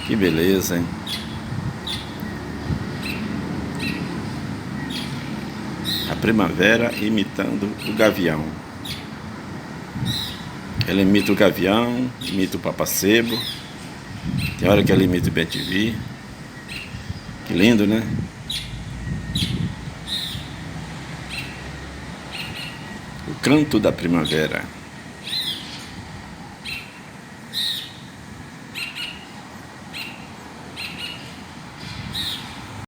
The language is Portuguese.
Que beleza, hein? A primavera imitando o gavião. Ela imita o gavião, imita o papacebo. Tem hora que ela imita o bem-te-vi. Que lindo, né? O canto da primavera.